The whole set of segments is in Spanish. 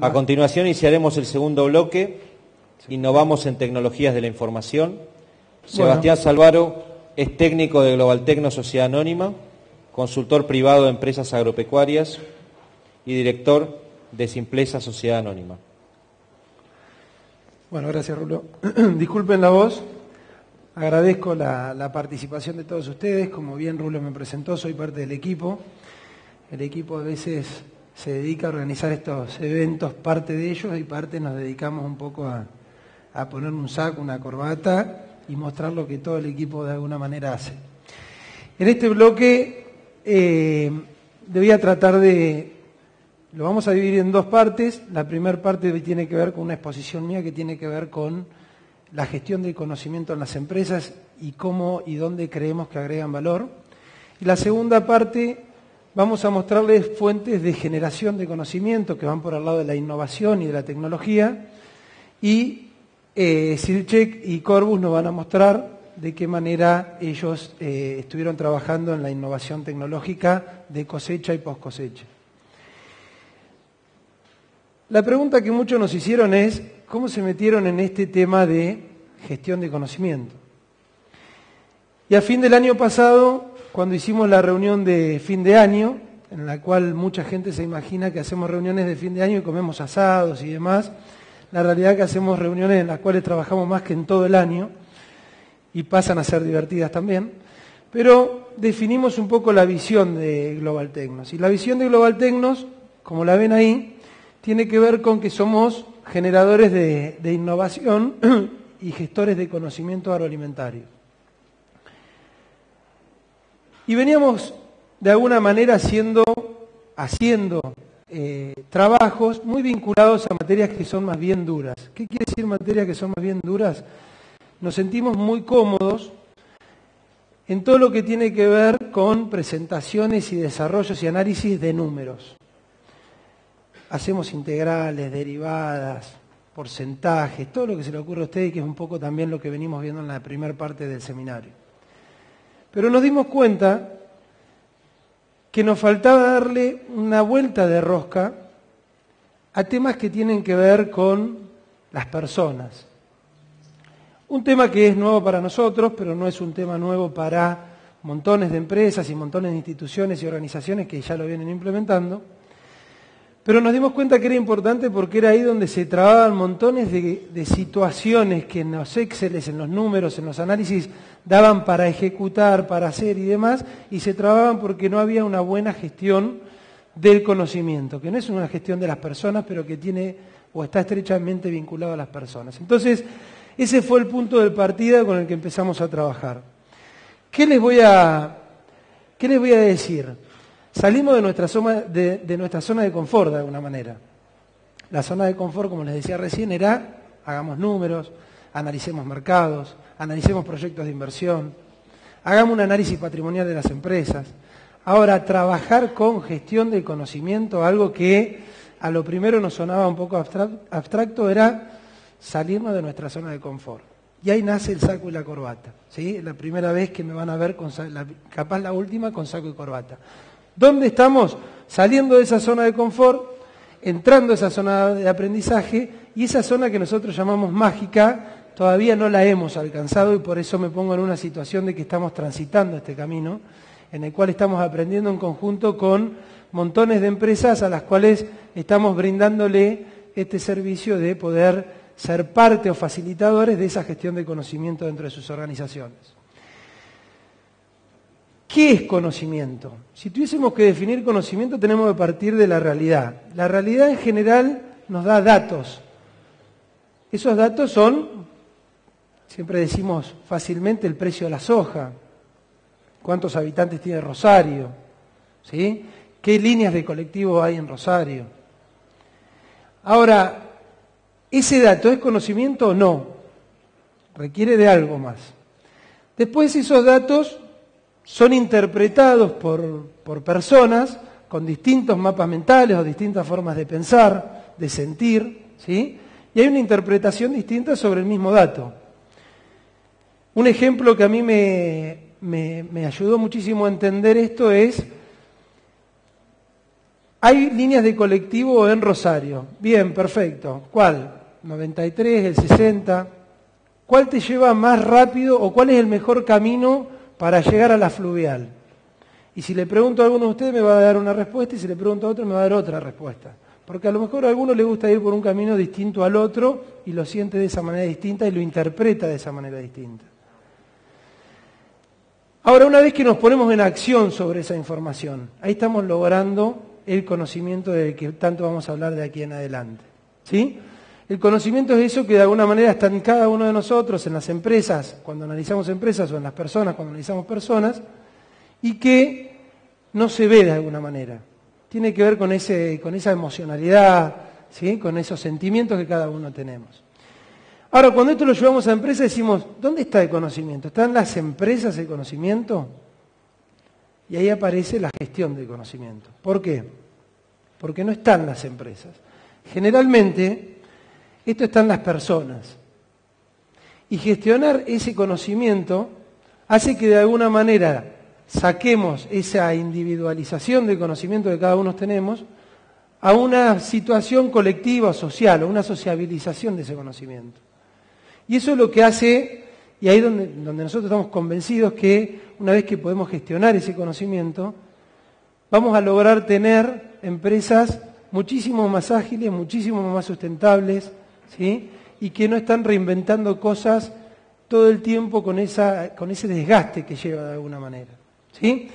A continuación iniciaremos el segundo bloque, Innovamos en Tecnologías de la Información. Sebastián Salvaro es técnico de Global Tecno Sociedad Anónima, consultor privado de empresas agropecuarias y director de Simplesa Sociedad Anónima. Bueno, gracias, Rulo. Disculpen la voz. Agradezco la participación de todos ustedes. Como bien Rulo me presentó, soy parte del equipo. El equipo a veces se dedica a organizar estos eventos, parte de ellos, y parte nos dedicamos un poco a poner un saco, una corbata y mostrar lo que todo el equipo de alguna manera hace. En este bloque voy a tratar lo vamos a dividir en dos partes. La primera parte tiene que ver con una exposición mía que tiene que ver con la gestión del conocimiento en las empresas y cómo y dónde creemos que agregan valor. Y la segunda parte vamos a mostrarles fuentes de generación de conocimiento que van por el lado de la innovación y de la tecnología. Y Sirchek y Corbus nos van a mostrar de qué manera ellos estuvieron trabajando en la innovación tecnológica de cosecha y post cosecha. La pregunta que muchos nos hicieron es, ¿cómo se metieron en este tema de gestión de conocimiento? Y a fin del año pasado, cuando hicimos la reunión de fin de año, en la cual mucha gente se imagina que hacemos reuniones de fin de año y comemos asados y demás, la realidad es que hacemos reuniones en las cuales trabajamos más que en todo el año y pasan a ser divertidas también, pero definimos un poco la visión de Global Tecnos. Y la visión de Global Tecnos, como la ven ahí, tiene que ver con que somos generadores de innovación y gestores de conocimiento agroalimentario. Y veníamos de alguna manera haciendo trabajos muy vinculados a materias que son más bien duras. ¿Qué quiere decir materias que son más bien duras? Nos sentimos muy cómodos en todo lo que tiene que ver con presentaciones y desarrollos y análisis de números. Hacemos integrales, derivadas, porcentajes, todo lo que se le ocurre a usted y que es un poco también lo que venimos viendo en la primera parte del seminario. Pero nos dimos cuenta que nos faltaba darle una vuelta de rosca a temas que tienen que ver con las personas. Un tema que es nuevo para nosotros, pero no es un tema nuevo para montones de empresas y montones de instituciones y organizaciones que ya lo vienen implementando. Pero nos dimos cuenta que era importante porque era ahí donde se trababan montones de situaciones que en los Exceles, en los números, en los análisis daban para ejecutar, para hacer y demás, y se trababan porque no había una buena gestión del conocimiento, que no es una gestión de las personas, pero que tiene o está estrechamente vinculado a las personas. Entonces, ese fue el punto de partida con el que empezamos a trabajar. ¿Qué les voy a decir? Salimos de nuestra zona de confort, de alguna manera. La zona de confort, como les decía recién, era hagamos números, analicemos mercados, analicemos proyectos de inversión, hagamos un análisis patrimonial de las empresas. Ahora, trabajar con gestión del conocimiento, algo que a lo primero nos sonaba un poco abstracto, era salirnos de nuestra zona de confort. Y ahí nace el saco y la corbata. ¿Sí? La primera vez que me van a ver, capaz la última, con saco y corbata. ¿Dónde estamos? Saliendo de esa zona de confort, entrando a esa zona de aprendizaje, y esa zona que nosotros llamamos mágica, todavía no la hemos alcanzado y por eso me pongo en una situación de que estamos transitando este camino, en el cual estamos aprendiendo en conjunto con montones de empresas a las cuales estamos brindándole este servicio de poder ser parte o facilitadores de esa gestión de conocimiento dentro de sus organizaciones. ¿Qué es conocimiento? Si tuviésemos que definir conocimiento, tenemos que partir de la realidad. La realidad en general nos da datos. Esos datos son, siempre decimos fácilmente, el precio de la soja, cuántos habitantes tiene Rosario, ¿sí? ¿Qué líneas de colectivo hay en Rosario? Ahora, ¿ese dato es conocimiento o no? Requiere de algo más. Después esos datos son interpretados por personas con distintos mapas mentales o distintas formas de pensar, de sentir, ¿sí? Y hay una interpretación distinta sobre el mismo dato. Un ejemplo que a mí me ayudó muchísimo a entender esto es Hay líneas de colectivo en Rosario. Bien, perfecto. ¿Cuál? 93, el 60. ¿Cuál te lleva más rápido o cuál es el mejor camino para llegar a la fluvial? Y si le pregunto a alguno de ustedes me va a dar una respuesta y si le pregunto a otro me va a dar otra respuesta. Porque a lo mejor a alguno le gusta ir por un camino distinto al otro y lo siente de esa manera distinta y lo interpreta de esa manera distinta. Ahora, una vez que nos ponemos en acción sobre esa información, ahí estamos logrando el conocimiento del que tanto vamos a hablar de aquí en adelante. ¿Sí? El conocimiento es eso que de alguna manera está en cada uno de nosotros, en las empresas, cuando analizamos empresas, o en las personas, cuando analizamos personas, y que no se ve de alguna manera. Tiene que ver con esa emocionalidad, ¿sí? Con esos sentimientos que cada uno tenemos. Ahora, cuando esto lo llevamos a empresas, decimos, ¿dónde está el conocimiento? ¿Está en las empresas el conocimiento? Y ahí aparece la gestión del conocimiento. ¿Por qué? Porque no están las empresas. Generalmente, esto está en las personas. Y gestionar ese conocimiento hace que de alguna manera saquemos esa individualización del conocimiento que cada uno tenemos a una situación colectiva, social, a una sociabilización de ese conocimiento. Y eso es lo que hace, y ahí es donde nosotros estamos convencidos que una vez que podemos gestionar ese conocimiento, vamos a lograr tener empresas muchísimo más ágiles, muchísimo más sustentables, ¿sí? Y que no están reinventando cosas todo el tiempo con ese desgaste que lleva de alguna manera. ¿Sí?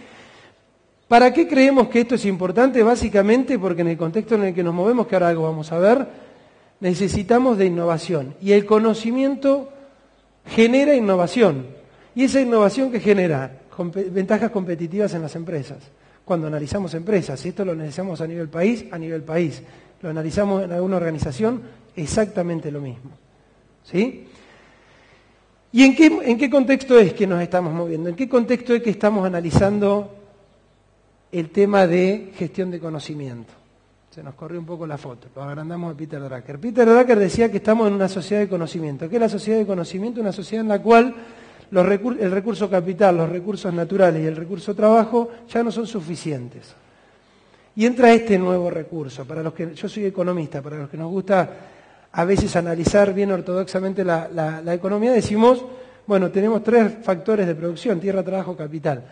¿Para qué creemos que esto es importante? Básicamente porque en el contexto en el que nos movemos, que ahora algo vamos a ver, necesitamos de innovación. Y el conocimiento genera innovación. Y esa innovación que genera ventajas competitivas en las empresas. Cuando analizamos empresas, esto lo analizamos a nivel país, lo analizamos en alguna organización, exactamente lo mismo. ¿Sí? ¿Y en qué contexto es que nos estamos moviendo? ¿En qué contexto es que estamos analizando el tema de gestión de conocimiento? Se nos corrió un poco la foto, lo agrandamos a Peter Drucker. Peter Drucker decía que estamos en una sociedad de conocimiento. ¿Qué es la sociedad de conocimiento? Una sociedad en la cual el recurso capital, los recursos naturales y el recurso trabajo ya no son suficientes. Y entra este nuevo recurso. Yo soy economista, para los que nos gusta a veces analizar bien ortodoxamente la economía, decimos, bueno, tenemos 3 factores de producción, tierra, trabajo, capital.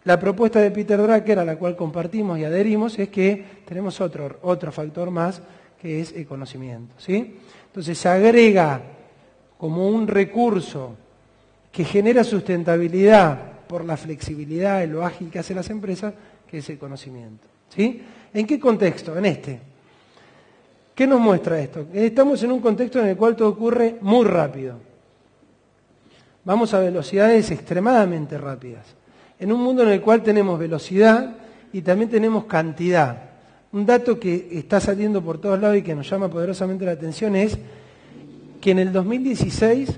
La propuesta de Peter Drucker, a la cual compartimos y adherimos, es que tenemos otro factor más, que es el conocimiento, ¿sí? Entonces se agrega como un recurso que genera sustentabilidad por la flexibilidad y lo ágil que hacen las empresas, que es el conocimiento, ¿sí? ¿En qué contexto? En este. ¿Qué nos muestra esto? Estamos en un contexto en el cual todo ocurre muy rápido. Vamos a velocidades extremadamente rápidas. En un mundo en el cual tenemos velocidad y también tenemos cantidad. Un dato que está saliendo por todos lados y que nos llama poderosamente la atención es que en el 2016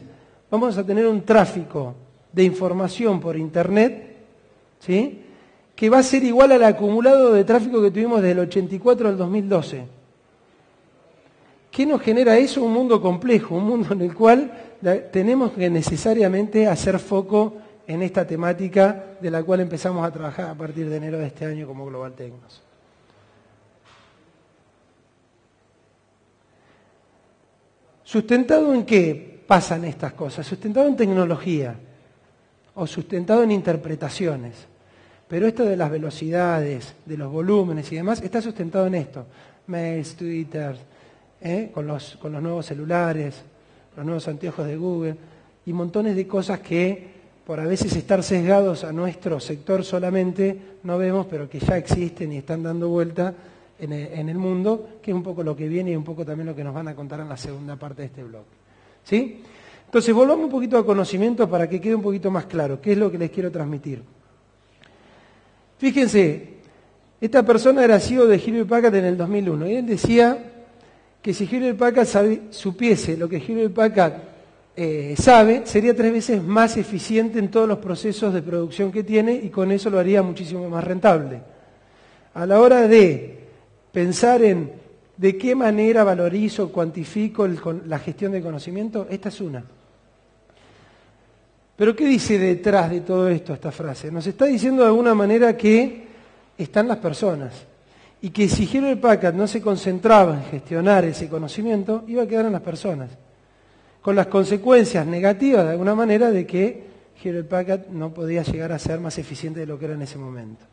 vamos a tener un tráfico de información por Internet, ¿sí?, que va a ser igual al acumulado de tráfico que tuvimos desde el 84 al 2012. ¿Qué nos genera eso? Un mundo complejo, un mundo en el cual tenemos que necesariamente hacer foco en esta temática de la cual empezamos a trabajar a partir de enero de este año como Global Tecnos. ¿Sustentado en qué pasan estas cosas? Sustentado en tecnología o sustentado en interpretaciones. Pero esto de las velocidades, de los volúmenes y demás, está sustentado en esto. Mails, Twitter, con los nuevos celulares, los nuevos anteojos de Google y montones de cosas que por a veces estar sesgados a nuestro sector solamente no vemos, pero que ya existen y están dando vuelta en el mundo, que es un poco lo que viene y un poco también lo que nos van a contar en la segunda parte de este blog. ¿Sí? Entonces volvamos un poquito a conocimiento para que quede un poquito más claro qué es lo que les quiero transmitir. Fíjense, esta persona era CEO de Hewlett Packard en el 2001 y él decía que si Hewlett Packard supiese lo que Hewlett Packard sabe, sería 3 veces más eficiente en todos los procesos de producción que tiene y con eso lo haría muchísimo más rentable. A la hora de pensar en de qué manera valorizo, cuantifico la gestión de conocimiento, esta es una. Pero ¿qué dice detrás de todo esto esta frase? Nos está diciendo de alguna manera que están las personas y que si Hewlett Packard no se concentraba en gestionar ese conocimiento, iba a quedar en las personas, con las consecuencias negativas de alguna manera de que Hewlett Packard no podía llegar a ser más eficiente de lo que era en ese momento.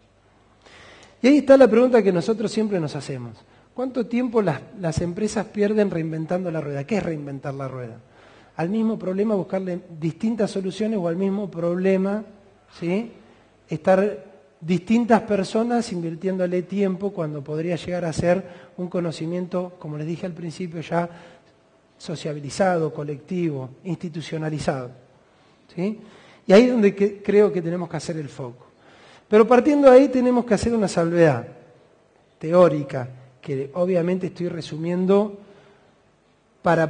Y ahí está la pregunta que nosotros siempre nos hacemos. ¿Cuánto tiempo las empresas pierden reinventando la rueda? ¿Qué es reinventar la rueda? Al mismo problema buscarle distintas soluciones o al mismo problema, ¿sí?, estar distintas personas invirtiéndole tiempo cuando podría llegar a ser un conocimiento, como les dije al principio, ya sociabilizado, colectivo, institucionalizado, ¿sí? Y ahí es donde creo que tenemos que hacer el foco. Pero partiendo de ahí tenemos que hacer una salvedad teórica, que obviamente estoy resumiendo para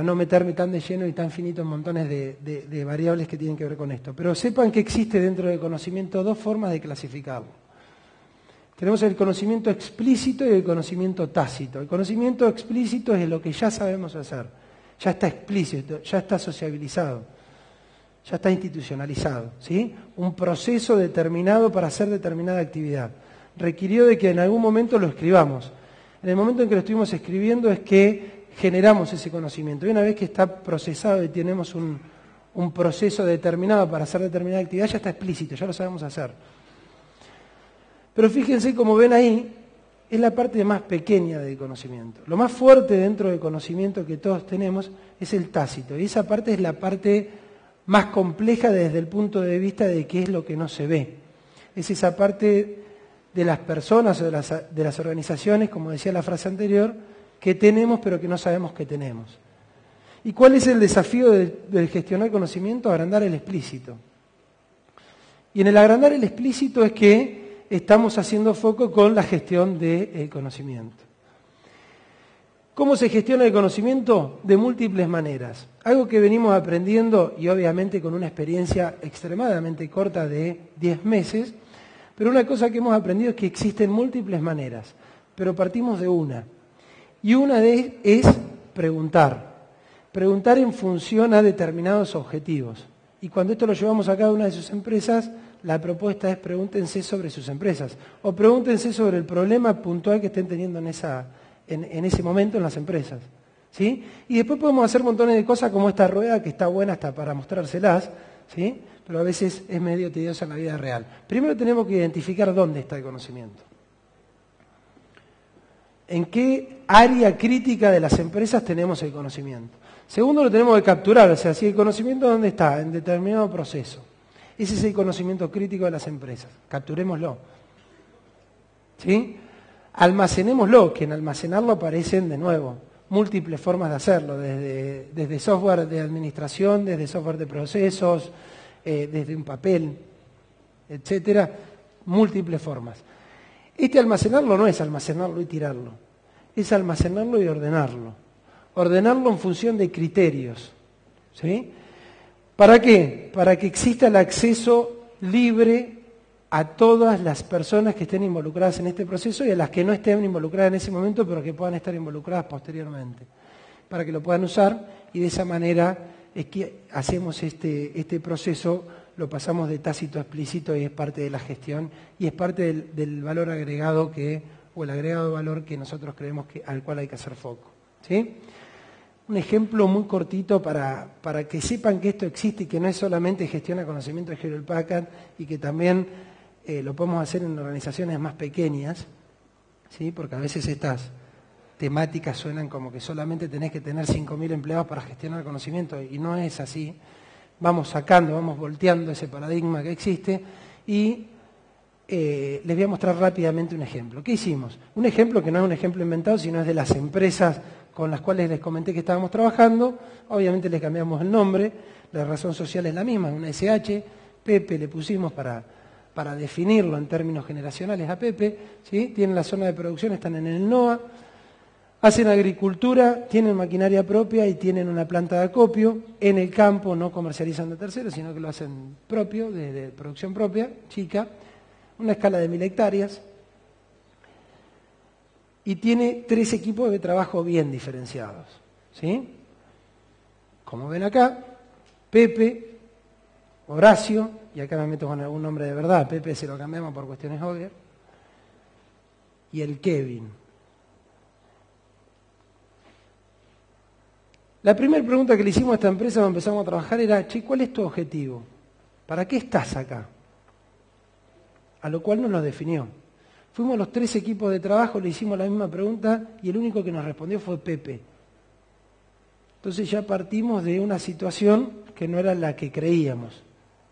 no meterme tan de lleno y tan finito en montones de variables que tienen que ver con esto. Pero sepan que existe dentro del conocimiento dos formas de clasificarlo. Tenemos el conocimiento explícito y el conocimiento tácito. El conocimiento explícito es lo que ya sabemos hacer, ya está explícito, ya está sociabilizado, ya está institucionalizado, ¿sí? Un proceso determinado para hacer determinada actividad. Requirió de que en algún momento lo escribamos. En el momento en que lo estuvimos escribiendo es que generamos ese conocimiento. Y una vez que está procesado y tenemos un proceso determinado para hacer determinada actividad, ya está explícito, ya lo sabemos hacer. Pero fíjense, como ven ahí, es la parte más pequeña del conocimiento. Lo más fuerte dentro del conocimiento que todos tenemos es el tácito. Y esa parte es la parte más compleja desde el punto de vista de qué es lo que no se ve. Es esa parte de las personas o de las organizaciones, como decía la frase anterior, que tenemos pero que no sabemos que tenemos. ¿Y cuál es el desafío de gestionar conocimiento? Agrandar el explícito. Y en el agrandar el explícito es que estamos haciendo foco con la gestión del conocimiento. ¿Cómo se gestiona el conocimiento? De múltiples maneras. Algo que venimos aprendiendo y obviamente con una experiencia extremadamente corta de 10 meses, pero una cosa que hemos aprendido es que existen múltiples maneras, pero partimos de una. Y una de ellas es preguntar. Preguntar en función a determinados objetivos. Y cuando esto lo llevamos a cada una de sus empresas, la propuesta es pregúntense sobre sus empresas. O pregúntense sobre el problema puntual que estén teniendo en ese momento en las empresas. ¿Sí? Y después podemos hacer montones de cosas como esta rueda que está buena hasta para mostrárselas, ¿sí? Pero a veces es medio tediosa en la vida real. Primero tenemos que identificar dónde está el conocimiento. ¿En qué área crítica de las empresas tenemos el conocimiento? Segundo, lo tenemos que capturar, o sea, si el conocimiento dónde está, en determinado proceso. Ese es el conocimiento crítico de las empresas. Capturémoslo. ¿Sí? Almacenémoslo, que en almacenarlo aparecen de nuevo múltiples formas de hacerlo, desde software de administración, desde software de procesos, desde un papel, etcétera, múltiples formas. Este almacenarlo no es almacenarlo y tirarlo, es almacenarlo y ordenarlo. Ordenarlo en función de criterios. ¿Sí? ¿Para qué? Para que exista el acceso libre a todas las personas que estén involucradas en este proceso y a las que no estén involucradas en ese momento, pero que puedan estar involucradas posteriormente, para que lo puedan usar y de esa manera es que hacemos este proceso, lo pasamos de tácito a explícito y es parte de la gestión y es parte del valor agregado o el agregado de valor que nosotros creemos al cual hay que hacer foco. ¿Sí? Un ejemplo muy cortito para que sepan que esto existe y que no es solamente gestión de conocimiento de Hewlett Packard y que también lo podemos hacer en organizaciones más pequeñas, ¿sí? Porque a veces estas temáticas suenan como que solamente tenés que tener 5.000 empleados para gestionar conocimiento y no es así. Vamos sacando, vamos volteando ese paradigma que existe y les voy a mostrar rápidamente un ejemplo. ¿Qué hicimos? Un ejemplo que no es un ejemplo inventado, sino es de las empresas con las cuales les comenté que estábamos trabajando. Obviamente les cambiamos el nombre, la razón social es la misma, una SH, Pepe le pusimos para definirlo en términos generacionales a Pepe, ¿sí? Tienen la zona de producción, están en el NOA, hacen agricultura, tienen maquinaria propia y tienen una planta de acopio. En el campo no comercializan de terceros, sino que lo hacen propio, de producción propia, chica, una escala de 1.000 hectáreas. Y tiene 3 equipos de trabajo bien diferenciados. ¿Sí? Como ven acá, Pepe, Horacio, y acá me meto con algún nombre de verdad, Pepe se lo cambiamos por cuestiones obvias, y el Kevin. La primera pregunta que le hicimos a esta empresa cuando empezamos a trabajar era, che, ¿cuál es tu objetivo? ¿Para qué estás acá? A lo cual nos lo definió. Fuimos los 3 equipos de trabajo, le hicimos la misma pregunta y el único que nos respondió fue Pepe. Entonces ya partimos de una situación que no era la que creíamos.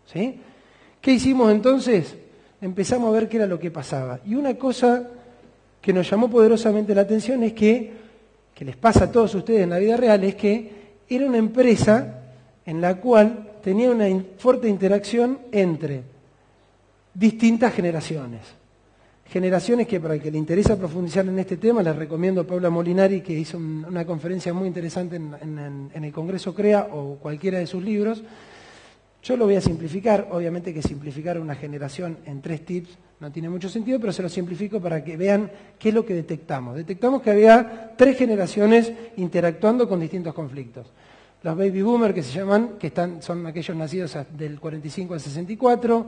¿Sí? ¿Qué hicimos entonces? Empezamos a ver qué era lo que pasaba. Y una cosa que nos llamó poderosamente la atención es que les pasa a todos ustedes en la vida real, es que era una empresa en la cual tenía una fuerte interacción entre distintas generaciones. Generaciones que, para el que le interesa profundizar en este tema, les recomiendo a Paula Molinari, que hizo una conferencia muy interesante en el Congreso CREA, o cualquiera de sus libros. Yo lo voy a simplificar, obviamente que simplificar una generación en 3 tips no tiene mucho sentido, pero se lo simplifico para que vean qué es lo que detectamos. Detectamos que había 3 generaciones interactuando con distintos conflictos. Los baby boomers, que se llaman, son aquellos nacidos del 45 al 64,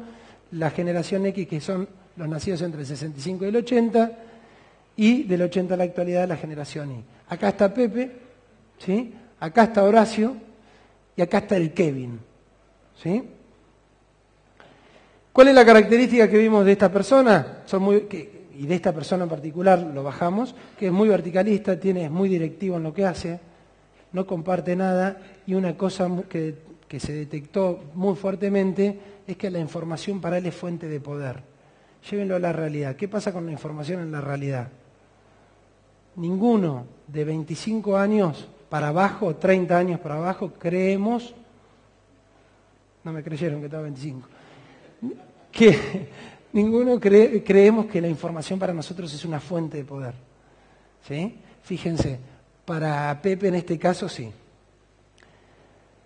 la generación X, que son los nacidos entre el 65 y el 80, y del 80 a la actualidad la generación Y. Acá está Pepe, ¿sí? Acá está Horacio, y acá está el Kevin. ¿Sí? ¿Cuál es la característica que vimos de esta persona? Y de esta persona en particular lo bajamos, que es muy verticalista, es muy directivo en lo que hace, no comparte nada, y una cosa que se detectó muy fuertemente es que la información para él es fuente de poder. Llévenlo a la realidad. ¿Qué pasa con la información en la realidad? Ninguno de 25 años para abajo, 30 años para abajo, creemos, no me creyeron que estaba 25, que ninguno creemos que la información para nosotros es una fuente de poder. ¿Sí? Fíjense, para Pepe en este caso sí.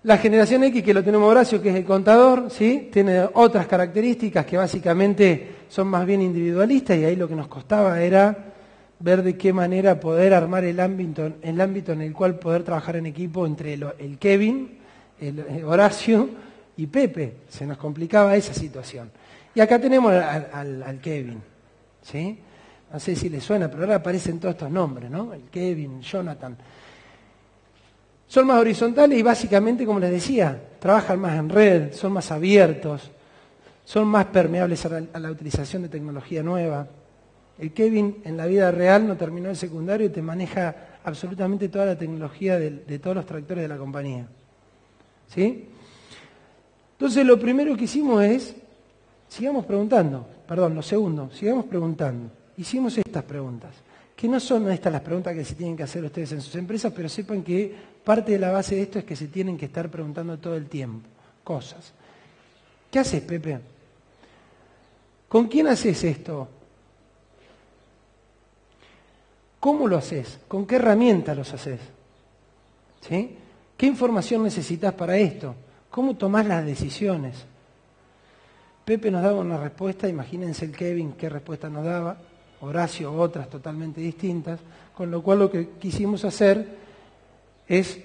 La generación X, que lo tenemos Horacio, que es el contador, ¿sí? Tiene otras características que básicamente son más bien individualistas, y ahí lo que nos costaba era ver de qué manera poder armar el ámbito en el cual poder trabajar en equipo entre el Kevin, el Horacio y Pepe. Se nos complicaba esa situación. Y acá tenemos al Kevin, ¿sí? No sé si le suena, pero ahora aparecen todos estos nombres, ¿no? El Kevin, Jonathan. Son más horizontales y básicamente, como les decía, trabajan más en red, son más abiertos, son más permeables a la utilización de tecnología nueva. El Kevin en la vida real no terminó el secundario y te maneja absolutamente toda la tecnología de todos los tractores de la compañía. ¿Sí? Entonces lo primero que hicimos es, sigamos preguntando. Hicimos estas preguntas, que no son estas las preguntas que se tienen que hacer ustedes en sus empresas, pero sepan que parte de la base de esto es que se tienen que estar preguntando todo el tiempo cosas. ¿Qué haces, Pepe? ¿Con quién haces esto? ¿Cómo lo haces? ¿Con qué herramienta los haces? ¿Sí? ¿Qué información necesitas para esto? ¿Cómo tomás las decisiones? Pepe nos daba una respuesta, imagínense el Kevin qué respuesta nos daba, Horacio otras totalmente distintas, con lo cual lo que quisimos hacer es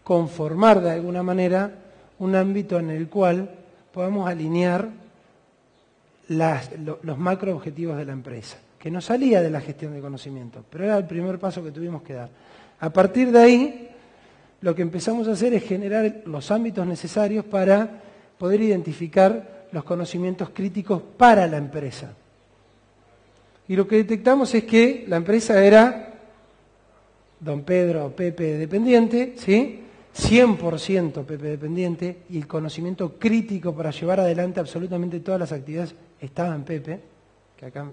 conformar de alguna manera un ámbito en el cual podamos alinear los macro objetivos de la empresa, que no salía de la gestión de conocimiento, pero era el primer paso que tuvimos que dar. A partir de ahí, lo que empezamos a hacer es generar los ámbitos necesarios para poder identificar los conocimientos críticos para la empresa. Y lo que detectamos es que la empresa era don Pedro o Pepe dependiente, ¿sí? 100% Pepe dependiente, y el conocimiento crítico para llevar adelante absolutamente todas las actividades estaba en Pepe, que acá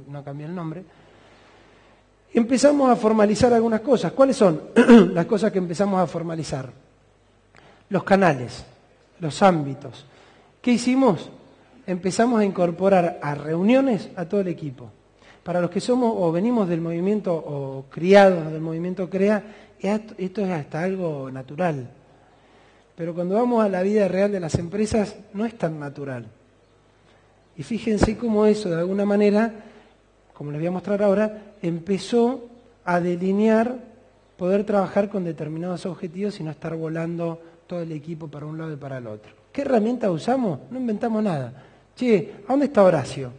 no cambié el nombre. Empezamos a formalizar algunas cosas. ¿Cuáles son las cosas que empezamos a formalizar? Los canales, los ámbitos. ¿Qué hicimos? Empezamos a incorporar a reuniones a todo el equipo. Para los que somos o venimos del movimiento o criados del movimiento CREA, esto es hasta algo natural. Pero cuando vamos a la vida real de las empresas, no es tan natural. Y fíjense cómo eso, de alguna manera, como les voy a mostrar ahora, empezó a delinear poder trabajar con determinados objetivos y no estar volando todo el equipo para un lado y para el otro. ¿Qué herramienta usamos? No inventamos nada. Che, ¿a dónde está Horacio?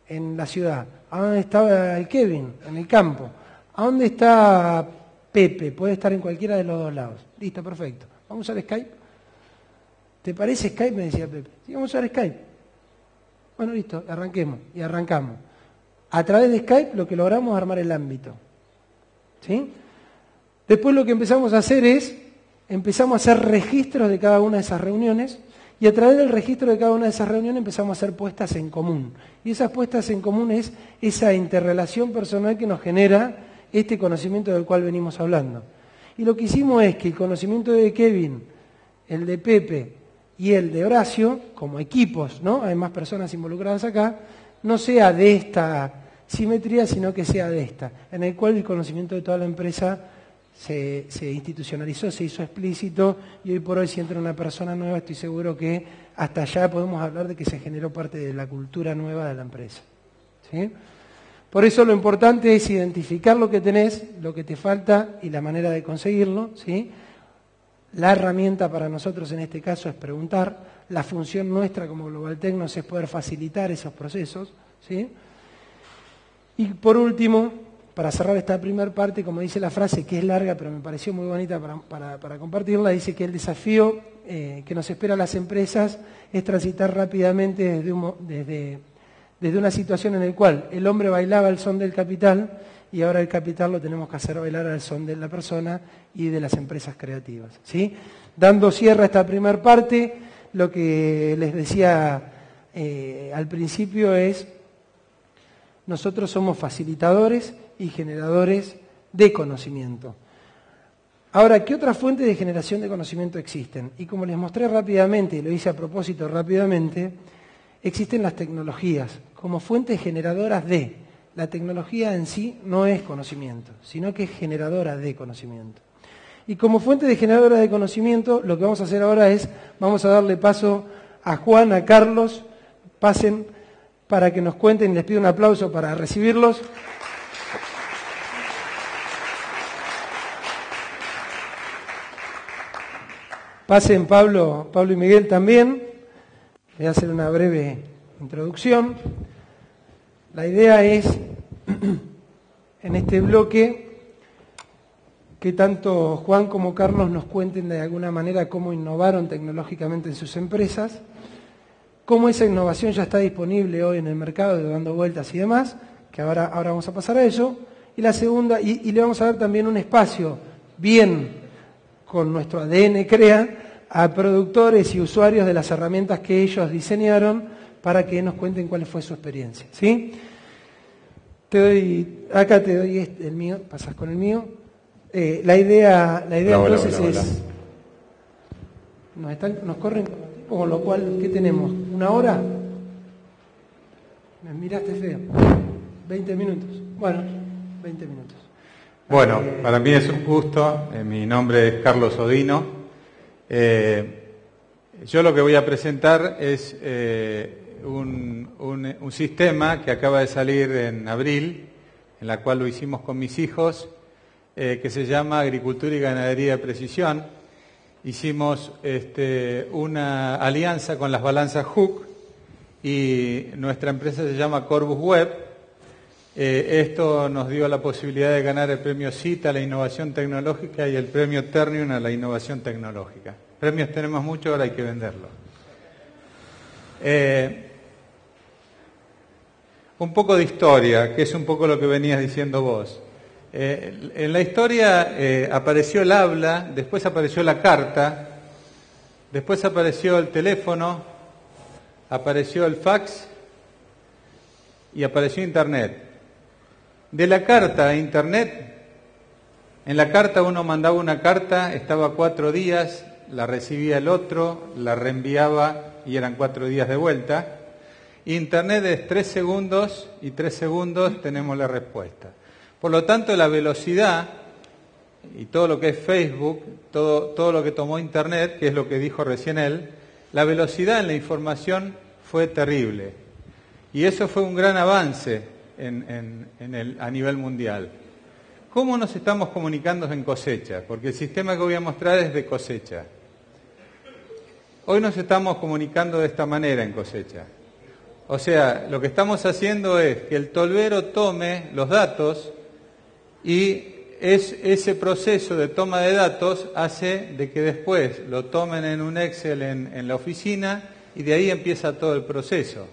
En la ciudad. ¿A dónde está el Kevin? En el campo. ¿A dónde está Pepe? Puede estar en cualquiera de los dos lados. Listo, perfecto. ¿Vamos a usar Skype? ¿Te parece Skype? Me decía Pepe. Sí, vamos a usar Skype. Bueno, listo, arranquemos. Y arrancamos. A través de Skype lo que logramos es armar el ámbito. ¿Sí? Después lo que empezamos a hacer es, empezamos a hacer registros de cada una de esas reuniones y a través del registro de cada una de esas reuniones empezamos a hacer puestas en común. Y esas puestas en común es esa interrelación personal que nos genera este conocimiento del cual venimos hablando. Y lo que hicimos es que el conocimiento de Kevin, el de Pepe y el de Horacio, como equipos, ¿no? Hay más personas involucradas acá, no sea de esta simetría, sino que sea de esta, en el cual el conocimiento de toda la empresa se institucionalizó, se hizo explícito, y hoy por hoy si entra una persona nueva estoy seguro que hasta allá podemos hablar de que se generó parte de la cultura nueva de la empresa. ¿Sí? Por eso lo importante es identificar lo que tenés, lo que te falta y la manera de conseguirlo. ¿Sí? La herramienta para nosotros en este caso es preguntar. La función nuestra como Global Tecnos es poder facilitar esos procesos. ¿Sí? Y por último, para cerrar esta primera parte, como dice la frase, que es larga, pero me pareció muy bonita para compartirla, dice que el desafío que nos espera a las empresas es transitar rápidamente desde una situación en la cual el hombre bailaba al son del capital y ahora el capital lo tenemos que hacer bailar al son de la persona y de las empresas creativas. ¿Sí? Dando cierre a esta primera parte, lo que les decía al principio es, nosotros somos facilitadores y generadores de conocimiento. Ahora, ¿qué otras fuentes de generación de conocimiento existen? Y como les mostré rápidamente, y lo hice a propósito rápidamente, existen las tecnologías como fuentes generadoras de. La tecnología en sí no es conocimiento, sino que es generadora de conocimiento. Y como fuente de generadora de conocimiento, lo que vamos a hacer ahora es, vamos a darle paso a Juan, a Carlos, pasen para que nos cuenten, les pido un aplauso para recibirlos. Pasen Pablo y Miguel también. Voy a hacer una breve introducción. La idea es, en este bloque, que tanto Juan como Carlos nos cuenten de alguna manera cómo innovaron tecnológicamente en sus empresas, cómo esa innovación ya está disponible hoy en el mercado, dando vueltas y demás, que ahora vamos a pasar a eso. Y la segunda, y le vamos a dar también un espacio bien con nuestro ADN CREA a productores y usuarios de las herramientas que ellos diseñaron para que nos cuenten cuál fue su experiencia. ¿Sí? Acá te doy el mío, pasas con el mío. La idea entonces es... Nos corren con el tiempo, con lo cual, ¿qué tenemos? ¿1 hora? Me miraste feo. 20 minutos. Bueno, 20 minutos. Bueno, para mí es un gusto. Mi nombre es Carlos Odino. Yo lo que voy a presentar es un sistema que acaba de salir en abril, en la cual lo hicimos con mis hijos, que se llama Agricultura y Ganadería de Precisión. Hicimos una alianza con las balanzas Hook y nuestra empresa se llama Corbus Web. Esto nos dio la posibilidad de ganar el premio CITA a la innovación tecnológica y el premio Ternium a la innovación tecnológica. Premios tenemos muchos, ahora hay que venderlos. Un poco de historia, que es un poco lo que venías diciendo vos. En la historia apareció el habla, después apareció la carta, después apareció el teléfono, apareció el fax y apareció Internet. De la carta a Internet, en la carta uno mandaba una carta, estaba 4 días, la recibía el otro, la reenviaba y eran 4 días de vuelta. Internet es 3 segundos y 3 segundos tenemos la respuesta. Por lo tanto, la velocidad y todo lo que es Facebook, todo lo que tomó Internet, que es lo que dijo recién él, la velocidad en la información fue terrible. Y eso fue un gran avance a nivel mundial. ¿Cómo nos estamos comunicando en cosecha? Porque el sistema que voy a mostrar es de cosecha. Hoy nos estamos comunicando de esta manera en cosecha. O sea, lo que estamos haciendo es que el tolvero tome los datos y ese proceso de toma de datos hace de que después lo tomen en un Excel en la oficina y de ahí empieza todo el proceso.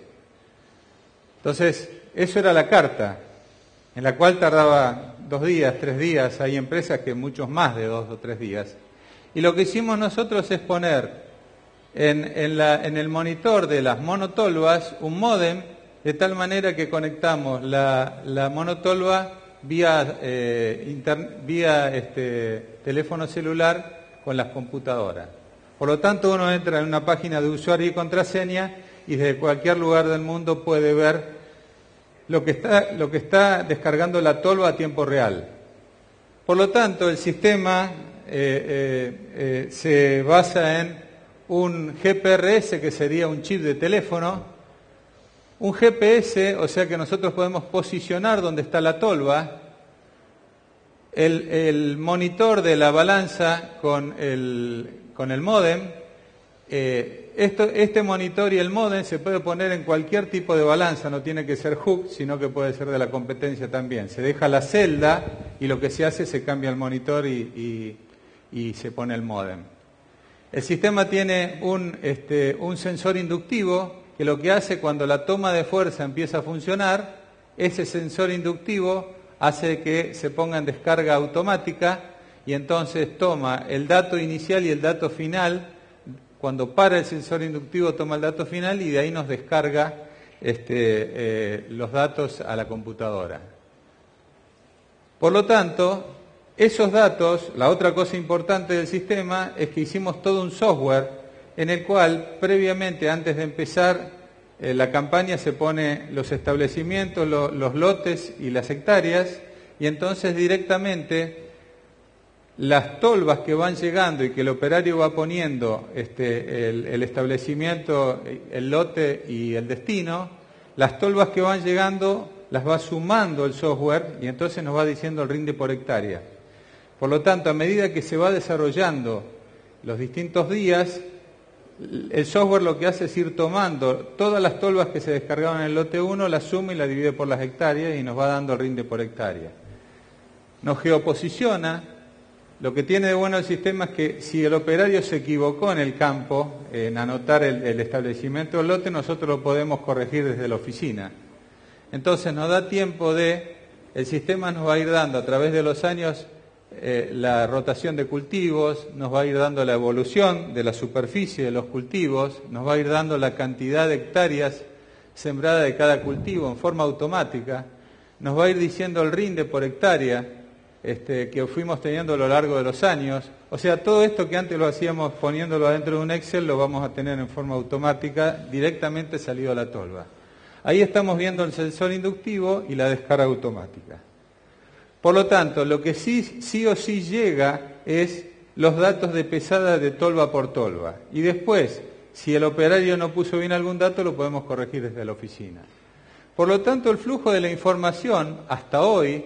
Entonces, eso era la carta, en la cual tardaba 2 días, 3 días. Hay empresas que muchos más de 2 o 3 días. Y lo que hicimos nosotros es poner en el monitor de las monotolvas un módem, de tal manera que conectamos la monotolva vía teléfono celular con las computadoras. Por lo tanto, uno entra en una página de usuario y contraseña y desde cualquier lugar del mundo puede ver lo que está descargando la tolva a tiempo real. Por lo tanto, el sistema se basa en un GPRS, que sería un chip de teléfono, un GPS, o sea que nosotros podemos posicionar dónde está la tolva, el monitor de la balanza con el módem. Este monitor y el módem se puede poner en cualquier tipo de balanza, no tiene que ser Hook, sino que puede ser de la competencia también. Se deja la celda y lo que se hace, se cambia el monitor y se pone el módem. El sistema tiene un sensor inductivo que lo que hace cuando la toma de fuerza empieza a funcionar, ese sensor inductivo hace que se ponga en descarga automática y entonces toma el dato inicial y el dato final. Cuando para el sensor inductivo toma el dato final y de ahí nos descarga los datos a la computadora. Por lo tanto, esos datos, la otra cosa importante del sistema es que hicimos todo un software en el cual previamente, antes de empezar la campaña, se pone los establecimientos, los lotes y las hectáreas, y entonces directamente las tolvas que van llegando y que el operario va poniendo el establecimiento, el lote y el destino, las tolvas que van llegando las va sumando el software y entonces nos va diciendo el rinde por hectárea. Por lo tanto, a medida que se va desarrollando los distintos días, el software lo que hace es ir tomando todas las tolvas que se descargaban en el lote 1, las suma y las divide por las hectáreas y nos va dando el rinde por hectárea. Nos geoposiciona. Lo que tiene de bueno el sistema es que si el operario se equivocó en el campo, en anotar el establecimiento del lote, nosotros lo podemos corregir desde la oficina. Entonces nos da tiempo el sistema nos va a ir dando a través de los años la rotación de cultivos, nos va a ir dando la evolución de la superficie de los cultivos, nos va a ir dando la cantidad de hectáreas sembrada de cada cultivo en forma automática, nos va a ir diciendo el rinde por hectárea que fuimos teniendo a lo largo de los años. O sea, todo esto que antes lo hacíamos poniéndolo adentro de un Excel, lo vamos a tener en forma automática, directamente salido a la tolva. Ahí estamos viendo el sensor inductivo y la descarga automática. Por lo tanto, lo que sí o sí llega es los datos de pesada de tolva por tolva. Y después, si el operario no puso bien algún dato, lo podemos corregir desde la oficina. Por lo tanto, el flujo de la información, hasta hoy,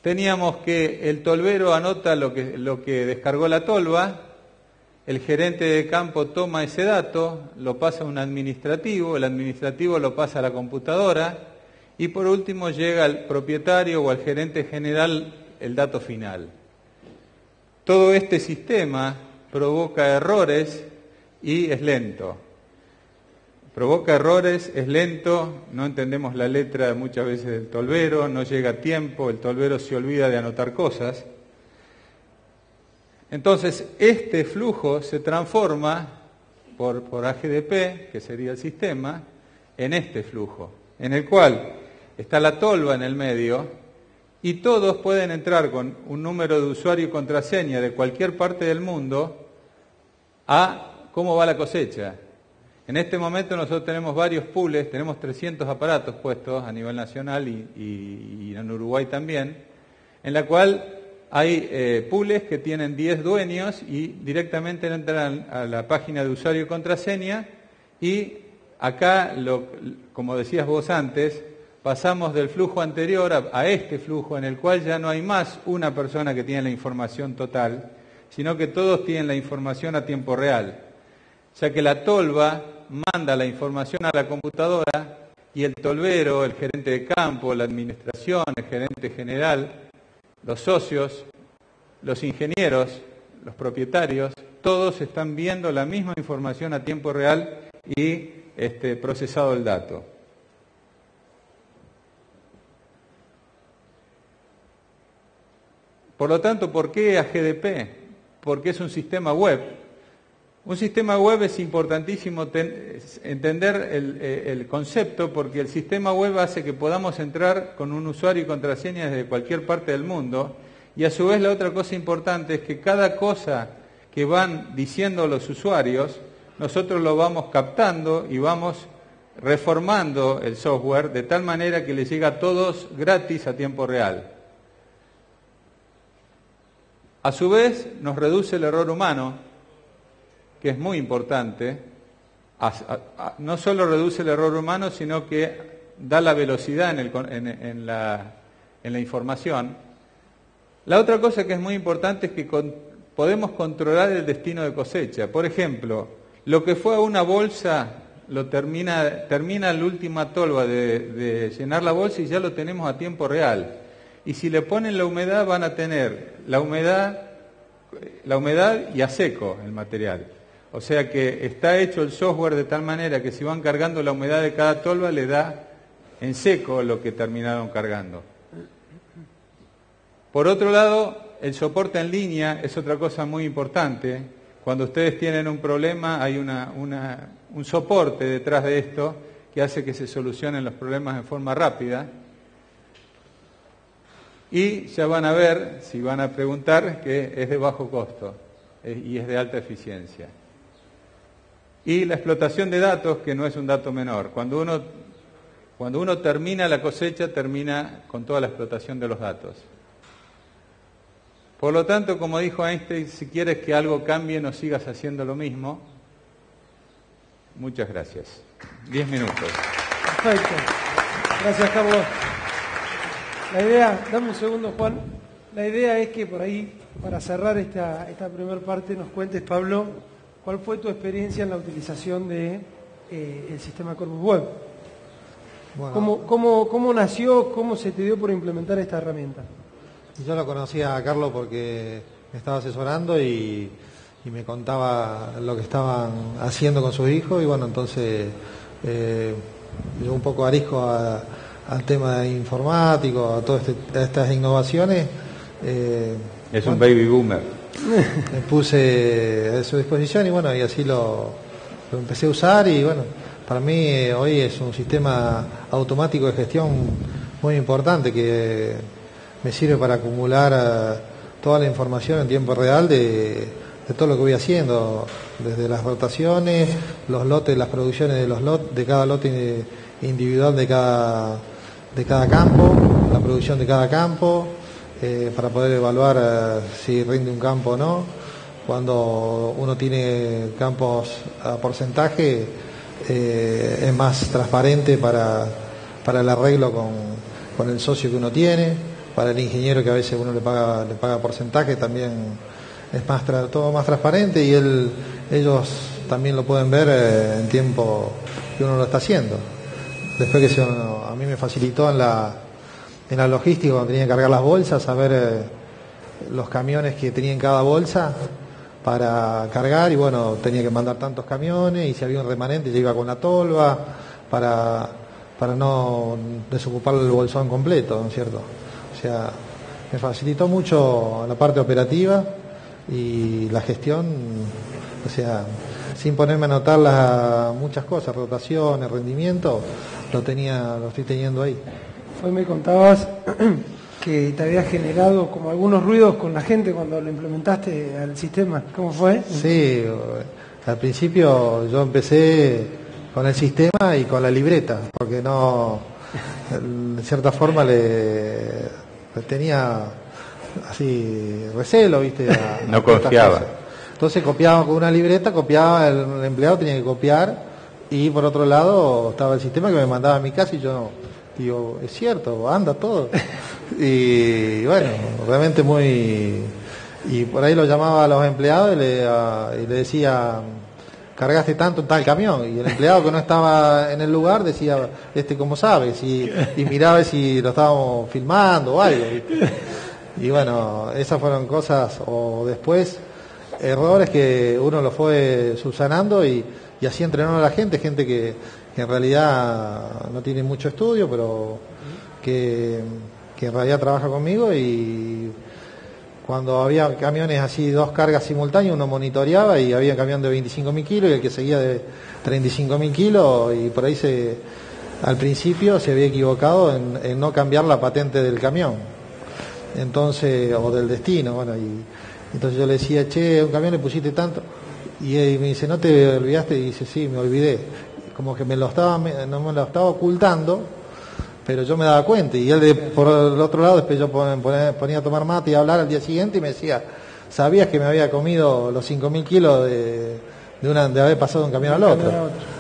teníamos que el tolvero anota lo que descargó la tolva, el gerente de campo toma ese dato, lo pasa a un administrativo, el administrativo lo pasa a la computadora, y por último llega al propietario o al gerente general el dato final. Todo este sistema provoca errores y es lento. Provoca errores, es lento, no entendemos la letra muchas veces del tolvero, no llega a tiempo, el tolvero se olvida de anotar cosas. Entonces, este flujo se transforma por AGDP, que sería el sistema, en este flujo, en el cual está la tolva en el medio y todos pueden entrar con un número de usuario y contraseña de cualquier parte del mundo a cómo va la cosecha. En este momento nosotros tenemos varios pools, tenemos 300 aparatos puestos a nivel nacional y en Uruguay también, en la cual hay pools que tienen 10 dueños y directamente entran a la página de usuario y contraseña y acá, como decías vos antes, pasamos del flujo anterior a este flujo en el cual ya no hay más una persona que tiene la información total, sino que todos tienen la información a tiempo real. O sea que la tolva manda la información a la computadora y el tolvero, el gerente de campo, la administración, el gerente general, los socios, los ingenieros, los propietarios, todos están viendo la misma información a tiempo real y procesado el dato. Por lo tanto, ¿por qué AGDP? Porque es un sistema web. Un sistema web es importantísimo entender el concepto, porque el sistema web hace que podamos entrar con un usuario y contraseña desde cualquier parte del mundo. Y a su vez la otra cosa importante es que cada cosa que van diciendo los usuarios, nosotros lo vamos captando y vamos reformando el software de tal manera que les llega a todos gratis a tiempo real. A su vez nos reduce el error humano, que es muy importante. No solo reduce el error humano, sino que da la velocidad en la información. La otra cosa que es muy importante es que podemos controlar el destino de cosecha. Por ejemplo, lo que fue a una bolsa, termina la última tolva de llenar la bolsa y ya lo tenemos a tiempo real. Y si le ponen la humedad, van a tener la humedad y a seco el material. O sea que está hecho el software de tal manera que si van cargando la humedad de cada tolva, le da en seco lo que terminaron cargando. Por otro lado, el soporte en línea es otra cosa muy importante. Cuando ustedes tienen un problema, hay un soporte detrás de esto que hace que se solucionen los problemas en forma rápida. Y ya van a ver, si van a preguntar, que es de bajo costo y es de alta eficiencia. Y la explotación de datos, que no es un dato menor. Cuando uno termina la cosecha, termina con toda la explotación de los datos. Por lo tanto, como dijo Einstein, si quieres que algo cambie, no sigas haciendo lo mismo. Muchas gracias. 10 minutos. Perfecto. Gracias, Carlos. La idea, dame un segundo, Juan. La idea es que por ahí, para cerrar esta primera parte, nos cuentes, Pablo, cuál fue tu experiencia en la utilización de el sistema Corpus Web. Bueno, ¿Cómo nació, cómo se te dio por implementar esta herramienta? Yo lo conocía a Carlos porque me estaba asesorando y me contaba lo que estaban haciendo con sus hijos y bueno, entonces yo un poco arisco al tema informático, a todas estas innovaciones. Es un baby boomer. Me puse a su disposición y bueno, y así lo empecé a usar y bueno, para mí hoy es un sistema automático de gestión muy importante que me sirve para acumular toda la información en tiempo real de todo lo que voy haciendo, desde las rotaciones, los lotes, las producciones de cada lote individual de cada campo, la producción de cada campo, para poder evaluar si rinde un campo o no. Cuando uno tiene campos a porcentaje, es más transparente para el arreglo con el socio que uno tiene, para el ingeniero que a veces uno le paga porcentaje, también es todo más transparente y ellos también lo pueden ver en tiempo que uno lo está haciendo. Después que a mí me facilitó en la logística, cuando tenía que cargar las bolsas, saber los camiones que tenía en cada bolsa para cargar y bueno, tenía que mandar tantos camiones y si había un remanente yo iba con la tolva para no desocupar el bolsón completo, ¿no es cierto? O sea, me facilitó mucho la parte operativa y la gestión, o sea, sin ponerme a anotar muchas cosas, rotaciones, rendimiento, lo estoy teniendo ahí. Hoy me contabas que te había generado como algunos ruidos con la gente cuando lo implementaste al sistema. ¿Cómo fue? Sí, al principio yo empecé con el sistema y con la libreta, porque no, de cierta forma le tenía así recelo, ¿viste? No confiaba. Entonces copiaba con una libreta, el empleado tenía que copiar y por otro lado estaba el sistema que me mandaba a mi casa y yo digo, es cierto, anda todo. Y bueno, realmente muy... Y por ahí lo llamaba a los empleados y le decía, cargaste tanto en tal camión, y el empleado que no estaba en el lugar decía, ¿cómo sabes? Y miraba si lo estábamos filmando o algo, ¿viste? Y bueno, esas fueron cosas, o después errores que uno lo fue subsanando y así entrenó a la gente que en realidad no tiene mucho estudio, pero que en realidad trabaja conmigo, y cuando había camiones así, 2 cargas simultáneas, uno monitoreaba y había un camión de 25.000 kilos y el que seguía de 35.000 kilos, y por ahí al principio se había equivocado en no cambiar la patente del camión, entonces, o del destino, bueno, y entonces yo le decía, che, un camión le pusiste tanto, y me dice, ¿no te olvidaste? Y dice, sí, me olvidé, como que no me lo estaba ocultando, pero yo me daba cuenta, y él por el otro lado después yo ponía a tomar mate y a hablar al día siguiente y me decía, ¿sabías que me había comido los 5.000 kilos de haber pasado de un camión al otro?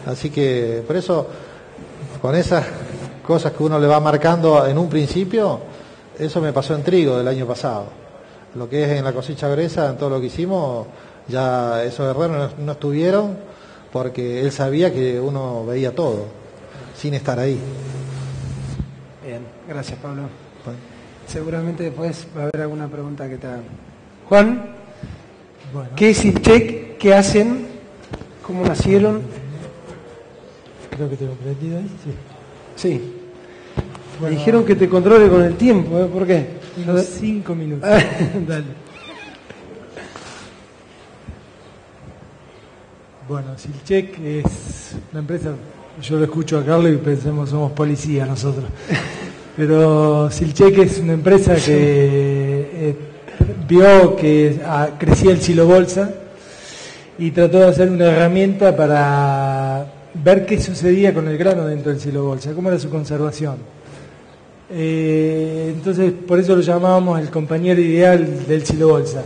Así que por eso, con esas cosas que uno le va marcando en un principio, eso me pasó en trigo del año pasado. Lo que es en la cosecha gruesa, en todo lo que hicimos, ya esos errores no estuvieron, porque él sabía que uno veía todo, sin estar ahí. Bien, gracias, Pablo. Bueno. Seguramente después va a haber alguna pregunta que te hagan. Juan, Bueno, ¿qué es Silchek? ¿Qué hacen? ¿Cómo nacieron? creo que tengo prendido ahí, sí. Sí. Bueno, Me dijeron que te controle con el tiempo, ¿eh? ¿Por qué? tengo 5 minutos. Dale. Bueno, Silchek es una empresa, yo lo escucho a Carlos y pensemos somos policías nosotros, pero Silchek es una empresa que vio que crecía el silo bolsa y trató de hacer una herramienta para ver qué sucedía con el grano dentro del silo bolsa, cómo era su conservación. Entonces, por eso lo llamábamos el compañero ideal del silo bolsa.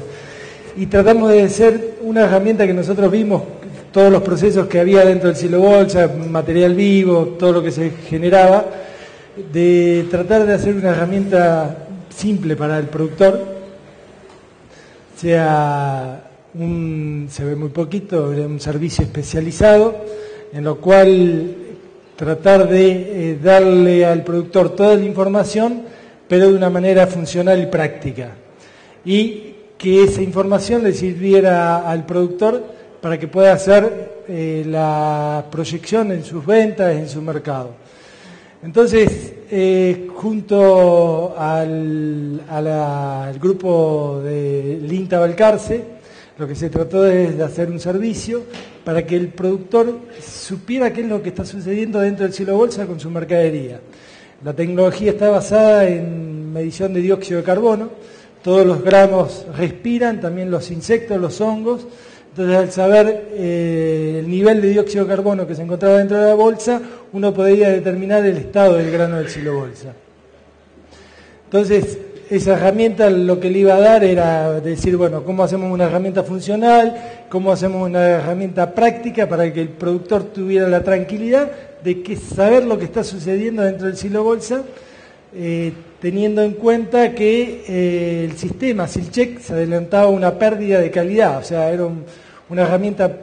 Y tratamos de hacer una herramienta que nosotros vimos, todos los procesos que había dentro del silo bolsa, material vivo, todo lo que se generaba, de tratar de hacer una herramienta simple para el productor, se ve muy poquito, un servicio especializado, en lo cual tratar de darle al productor toda la información, pero de una manera funcional y práctica. Y que esa información le sirviera al productor para que pueda hacer la proyección en sus ventas, en su mercado. Entonces, junto al grupo de Linta Balcarce, lo que se trató es de hacer un servicio para que el productor supiera qué es lo que está sucediendo dentro del silo bolsa con su mercadería. La tecnología está basada en medición de dióxido de carbono. Todos los granos respiran, también los insectos, los hongos. Entonces, al saber el nivel de dióxido de carbono que se encontraba dentro de la bolsa, uno podía determinar el estado del grano del silo bolsa. Entonces, esa herramienta lo que le iba a dar era decir, bueno, ¿cómo hacemos una herramienta funcional? ¿Cómo hacemos una herramienta práctica para que el productor tuviera la tranquilidad de que saber lo que está sucediendo dentro del silo bolsa, teniendo en cuenta que el sistema Silchek se adelantaba a una pérdida de calidad? O sea, era una herramienta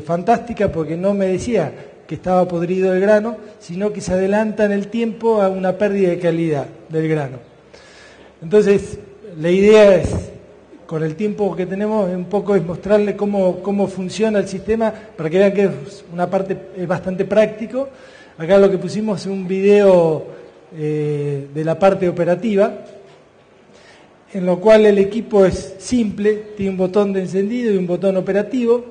fantástica porque no me decía que estaba podrido el grano, sino que se adelanta en el tiempo a una pérdida de calidad del grano. Entonces, la idea es, con el tiempo que tenemos, un poco es mostrarle cómo funciona el sistema para que vean que es una parte bastante práctico. Acá lo que pusimos es un video de la parte operativa, en lo cual el equipo es simple, tiene un botón de encendido y un botón operativo.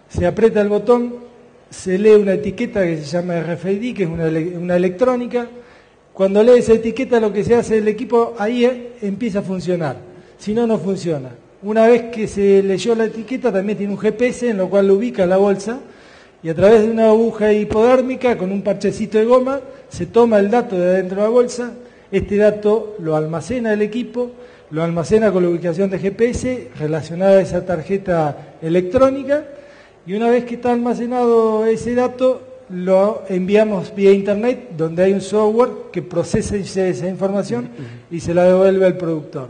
Se aprieta el botón, se lee una etiqueta que se llama RFID, que es una electrónica. Cuando lee esa etiqueta, lo que se hace el equipo ahí empieza a funcionar, si no, no funciona. Una vez que se leyó la etiqueta, también tiene un GPS en lo cual lo ubica la bolsa, y a través de una aguja hipodérmica con un parchecito de goma se toma el dato de adentro de la bolsa. Este dato lo almacena el equipo, lo almacena con la ubicación de GPS relacionada a esa tarjeta electrónica, y una vez que está almacenado ese dato, lo enviamos vía internet, donde hay un software que procesa esa información y se la devuelve al productor.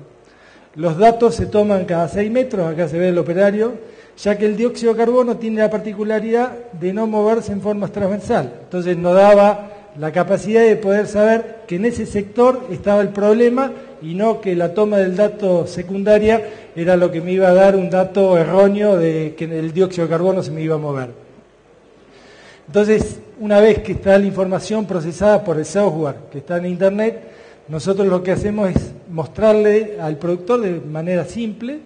Los datos se toman cada 6 metros, acá se ve el operario ya que el dióxido de carbono tiene la particularidad de no moverse en forma transversal. Entonces nos daba la capacidad de poder saber que en ese sector estaba el problema y no que la toma del dato secundaria era lo que me iba a dar un dato erróneo de que el dióxido de carbono se me iba a mover. Entonces, una vez que está la información procesada por el software que está en Internet, nosotros lo que hacemos es mostrarle al productor de manera simple,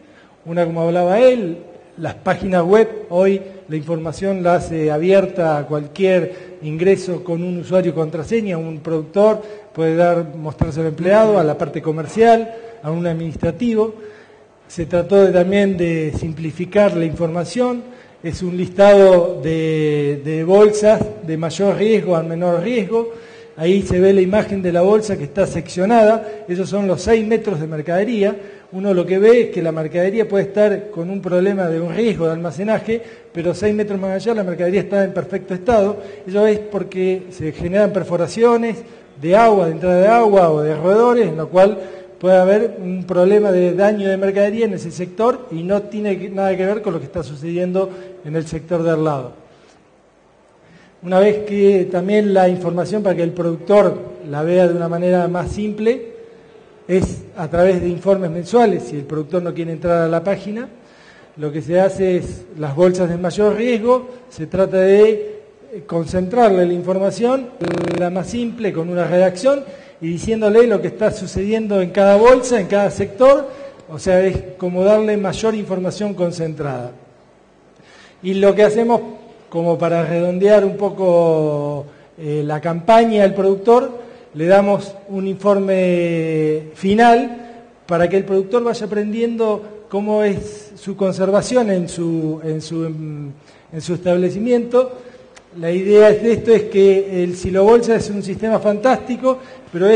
una como hablaba él, las páginas web, hoy la información la hace abierta a cualquier ingreso con un usuario y contraseña, un productor puede mostrarse al empleado, a la parte comercial, a un administrativo. Se trató también de simplificar la información, es un listado de bolsas de mayor riesgo a menor riesgo. Ahí se ve la imagen de la bolsa que está seccionada, esos son los 6 metros de mercadería. Uno lo que ve es que la mercadería puede estar con un problema de un riesgo de almacenaje, pero 6 metros más allá la mercadería está en perfecto estado. Eso es porque se generan perforaciones de agua, de entrada de agua o de roedores, en lo cual puede haber un problema de daño de mercadería en ese sector y no tiene nada que ver con lo que está sucediendo en el sector de al lado. Una vez que también la información para que el productor la vea de una manera más simple es a través de informes mensuales. Si el productor no quiere entrar a la página, lo que se hace es las bolsas de mayor riesgo, se trata de concentrarle la información, la más simple, con una redacción y diciéndole lo que está sucediendo en cada bolsa, en cada sector, o sea, es como darle mayor información concentrada. Y lo que hacemos, como para redondear un poco la campaña al productor, le damos un informe final para que el productor vaya aprendiendo cómo es su conservación en su establecimiento. La idea de esto es que el silobolsa es un sistema fantástico, pero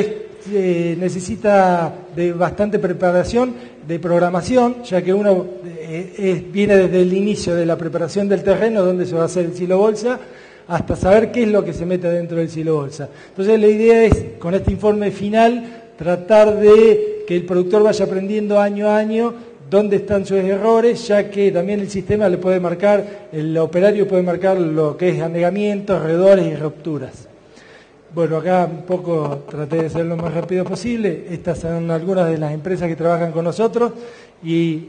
necesita de bastante preparación, de programación, ya que uno viene desde el inicio de la preparación del terreno, donde se va a hacer el silobolsa, hasta saber qué es lo que se mete dentro del silobolsa. Entonces la idea es, con este informe final, tratar de que el productor vaya aprendiendo año a año dónde están sus errores, ya que también el sistema le puede marcar, el operario puede marcar lo que es anegamientos, roedores y rupturas. Bueno, acá un poco traté de ser lo más rápido posible. Estas son algunas de las empresas que trabajan con nosotros y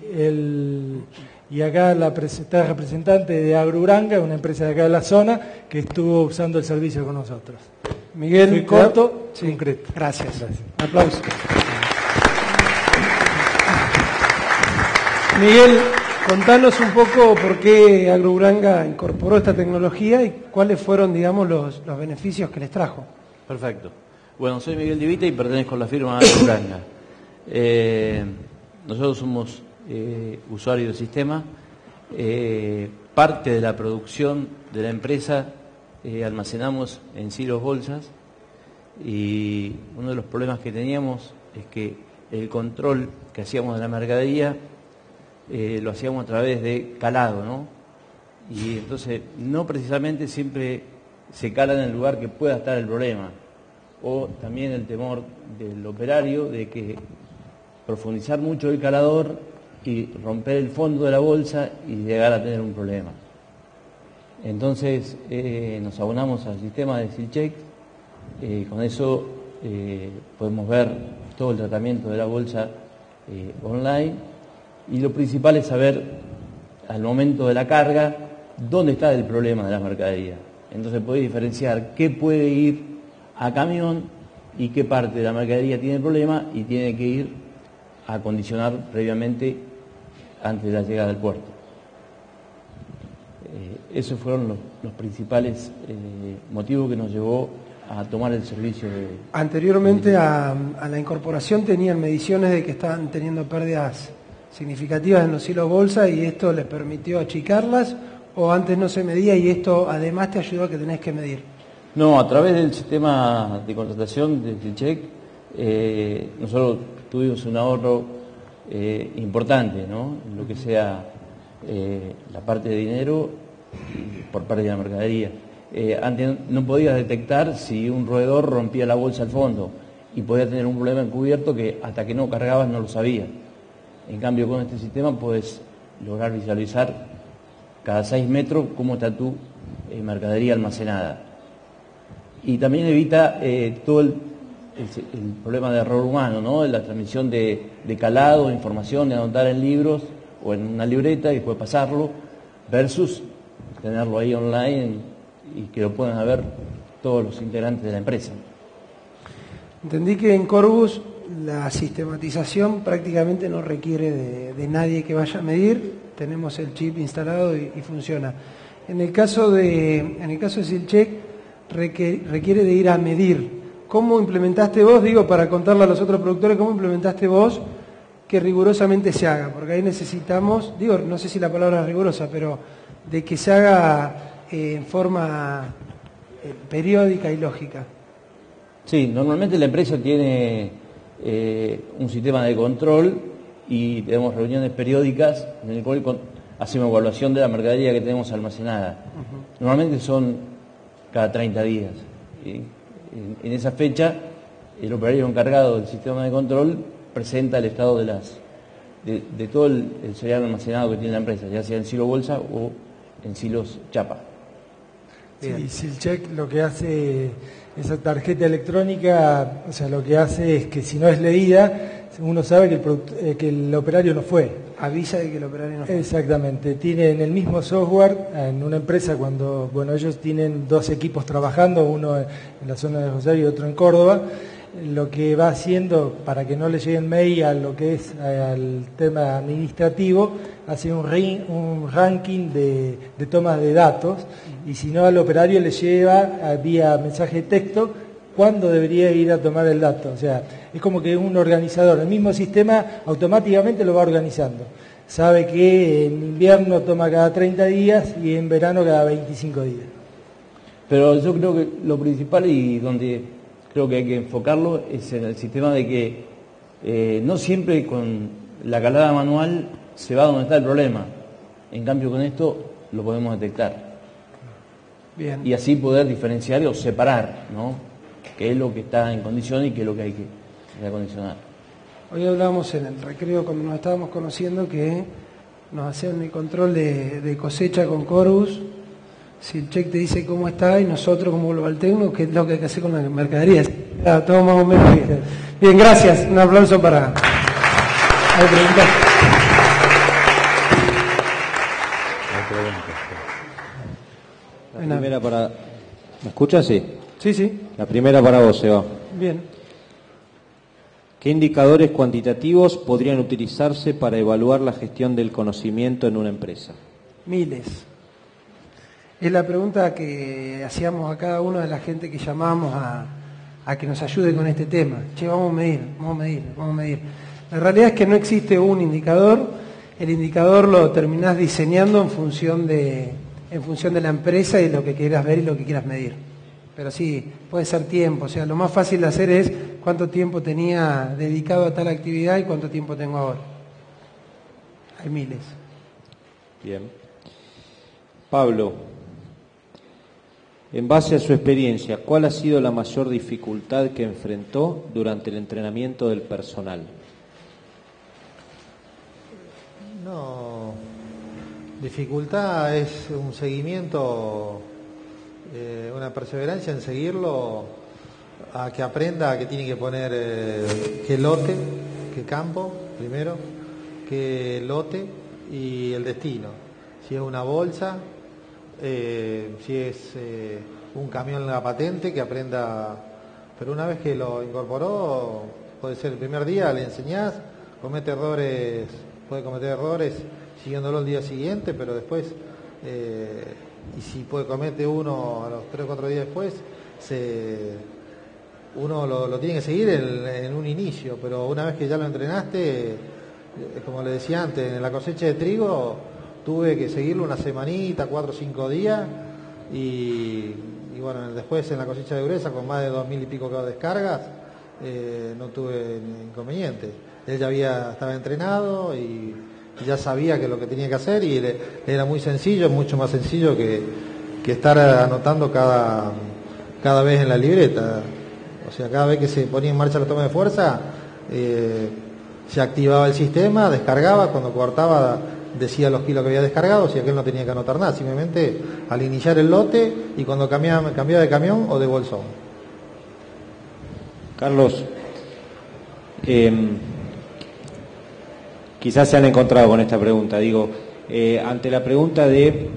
acá está el representante de Agruranga, una empresa de acá de la zona, que estuvo usando el servicio con nosotros. Miguel, muy corto, sí, concreto. Gracias. Aplausos. Miguel, contanos un poco por qué Agruranga incorporó esta tecnología y cuáles fueron, digamos, los beneficios que les trajo. Perfecto. Bueno, soy Miguel Divita y pertenezco a la firma Agruranga. Nosotros somos usuarios del sistema. Parte de la producción de la empresa almacenamos en silos bolsas y uno de los problemas que teníamos es que el control que hacíamos de la mercadería lo hacíamos a través de calado, ¿no? Y entonces no precisamente siempre se cala en el lugar que pueda estar el problema. O también el temor del operario de que profundizar mucho el calador y romper el fondo de la bolsa y llegar a tener un problema. Entonces nos abonamos al sistema de SILCHEC, con eso podemos ver todo el tratamiento de la bolsa online y lo principal es saber al momento de la carga dónde está el problema de la mercadería. Entonces podés diferenciar qué puede ir a camión y qué parte de la mercadería tiene problema y tiene que ir a acondicionar previamente antes de la llegada al puerto. Esos fueron los principales motivos que nos llevó a tomar el servicio de... Anteriormente a la incorporación tenían mediciones de que estaban teniendo pérdidas significativas en los silos bolsa y esto les permitió achicarlas, o antes no se medía y esto además te ayudó a que tenés que medir. No, a través del sistema de contratación de SILCHEC nosotros tuvimos un ahorro importante, ¿no? En lo que sea la parte de dinero por parte de la mercadería. Antes no podías detectar si un roedor rompía la bolsa al fondo y podía tener un problema encubierto que hasta que no cargabas no lo sabías. En cambio con este sistema puedes lograr visualizar cada 6 metros cómo está tu mercadería almacenada. Y también evita todo el problema de error humano, ¿no? La transmisión de calado, de información, de anotar en libros o en una libreta y después pasarlo, versus tenerlo ahí online y que lo puedan ver todos los integrantes de la empresa. Entendí que en Corbus la sistematización prácticamente no requiere de nadie que vaya a medir, tenemos el chip instalado y funciona. En el caso de SealCheck requiere de ir a medir. ¿Cómo implementaste vos, para contarle a los otros productores, cómo implementaste vos que rigurosamente se haga? Porque ahí necesitamos, no sé si la palabra es rigurosa, pero de que se haga en forma periódica y lógica. Sí, normalmente la empresa tiene un sistema de control y tenemos reuniones periódicas en el cual hacemos evaluación de la mercadería que tenemos almacenada. Normalmente son cada 30 días. En esa fecha, el operario encargado del sistema de control presenta el estado de todo el cereal almacenado que tiene la empresa, ya sea en silo bolsa o en silos chapa. Sí, SealCheck lo que hace, esa tarjeta electrónica, lo que hace es que si no es leída, uno sabe que el operario no fue. Avisa de que el operario no fue. Exactamente. Tiene en el mismo software, en una empresa cuando, ellos tienen 2 equipos trabajando, uno en la zona de Rosario y otro en Córdoba, lo que va haciendo para que no le lleguen mail a lo que es al tema administrativo, hace un ranking de tomas de datos y si no al operario le lleva vía mensaje de texto cuándo debería ir a tomar el dato. O sea, es como que un organizador, el mismo sistema automáticamente lo va organizando. Sabe que en invierno toma cada 30 días y en verano cada 25 días. Pero yo creo que lo principal y donde creo que hay que enfocarlo es en el sistema de que no siempre con la calada manual se va donde está el problema. En cambio con esto lo podemos detectar. Bien. Y así poder diferenciar o separar, ¿no? Qué es lo que está en condición y qué es lo que hay que acondicionar. Hoy hablábamos en el recreo cuando nos estábamos conociendo que nos hacían el control de cosecha con Corbus. SealCheck te dice cómo está y nosotros como Global Tecno qué es lo que hay que hacer con la mercadería. Todo más o menos bien. Bien, gracias. Un aplauso para... ¿Hay preguntas? La primera para... ¿Me escuchas? Sí. Sí. La primera para vos, Seba. Bien. ¿Qué indicadores cuantitativos podrían utilizarse para evaluar la gestión del conocimiento en una empresa? Miles. Es la pregunta que hacíamos a cada uno de la gente que llamamos a que nos ayude con este tema. Vamos a medir. La realidad es que no existe un indicador. El indicador lo terminás diseñando en función de la empresa y lo que quieras ver y lo que quieras medir. Pero sí, puede ser tiempo. O sea, lo más fácil de hacer es cuánto tiempo tenía dedicado a tal actividad y cuánto tiempo tengo ahora. Hay miles. Bien. Pablo, en base a su experiencia, ¿cuál ha sido la mayor dificultad que enfrentó durante el entrenamiento del personal? No, dificultad es un seguimiento, una perseverancia en seguirlo, a que aprenda que tiene que poner qué lote, qué campo, primero, qué lote y el destino. Si es una bolsa, si es un camión en la patente, que aprenda. Pero una vez que lo incorporó, puede ser el primer día, le enseñás, puede cometer errores siguiéndolo el día siguiente, pero después, y si comete uno a los 3 o 4 días después, uno lo tiene que seguir en un inicio, pero una vez que ya lo entrenaste, como le decía antes, en la cosecha de trigo tuve que seguirlo una semanita, 4 o 5 días, y bueno, después en la cosecha de dureza, con más de 2.000 y pico de descargas, no tuve inconveniente. Él ya estaba entrenado y ya sabía que lo que tenía que hacer, y era muy sencillo, mucho más sencillo que estar anotando cada vez en la libreta. O sea, cada vez que se ponía en marcha la toma de fuerza, se activaba el sistema, descargaba, cuando cortaba decía los kilos que había descargado, si aquel no tenía que anotar nada, simplemente al iniciar el lote y cuando cambiaba de camión o de bolsón. Carlos, quizás se han encontrado con esta pregunta, digo, ante la pregunta de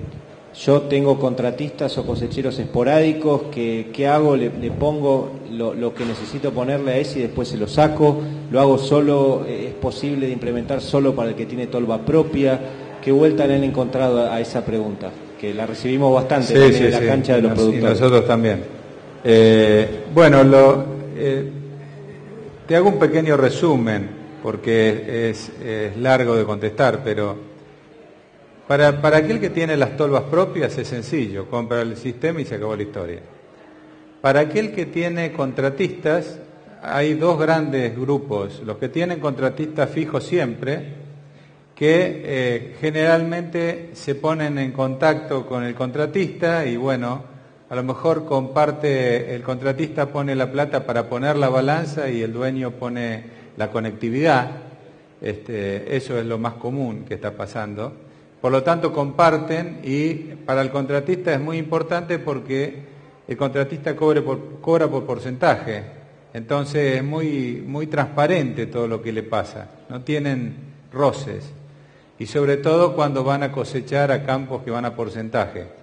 yo tengo contratistas o cosecheros esporádicos, ¿qué hago? ¿Le pongo lo que necesito ponerle a ese y después se lo saco? ¿Lo hago solo? ¿Es posible de implementar solo para el que tiene tolva propia? ¿Qué vuelta le han encontrado a esa pregunta? Que la recibimos bastante en la cancha de los productores. Y nosotros también. Te hago un pequeño resumen, porque es largo de contestar, pero para aquel que tiene las tolvas propias es sencillo, compra el sistema y se acabó la historia. Para aquel que tiene contratistas, hay dos grandes grupos, los que tienen contratistas fijos siempre, que generalmente se ponen en contacto con el contratista y bueno, a lo mejor el contratista pone la plata para poner la balanza y el dueño pone la conectividad. Eso es lo más común que está pasando. Por lo tanto, comparten y para el contratista es muy importante porque el contratista cobra por porcentaje. Entonces es muy transparente todo lo que le pasa. No tienen roces. Y sobre todo cuando van a cosechar a campos que van a porcentaje.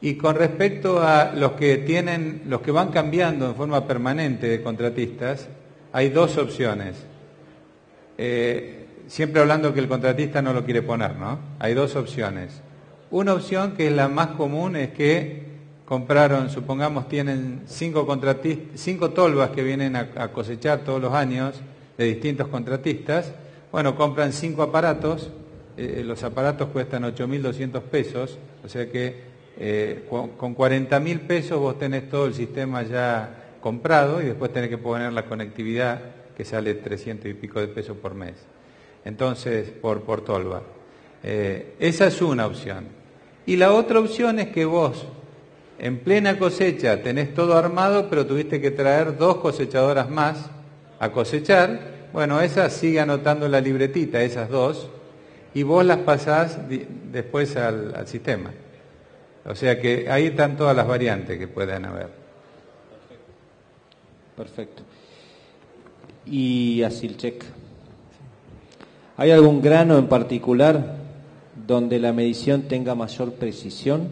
Y con respecto a los que van cambiando en forma permanente de contratistas, hay dos opciones. Siempre hablando que el contratista no lo quiere poner, ¿no? Hay dos opciones. Una opción que es la más común es que compraron, supongamos, tienen 5 tolvas que vienen a cosechar todos los años de distintos contratistas. Bueno, compran 5 aparatos, los aparatos cuestan 8.200 pesos, o sea que con 40.000 pesos vos tenés todo el sistema ya comprado y después tenés que poner la conectividad que sale 300 y pico de pesos por mes. Entonces, por tolva. Esa es una opción. Y la otra opción es que vos, en plena cosecha, tenés todo armado, pero tuviste que traer 2 cosechadoras más a cosechar. Bueno, esas sigue anotando la libretita, esas 2, y vos las pasás después al sistema. O sea que ahí están todas las variantes que pueden haber. Perfecto. Y Asilchek. ¿Hay algún grano en particular donde la medición tenga mayor precisión?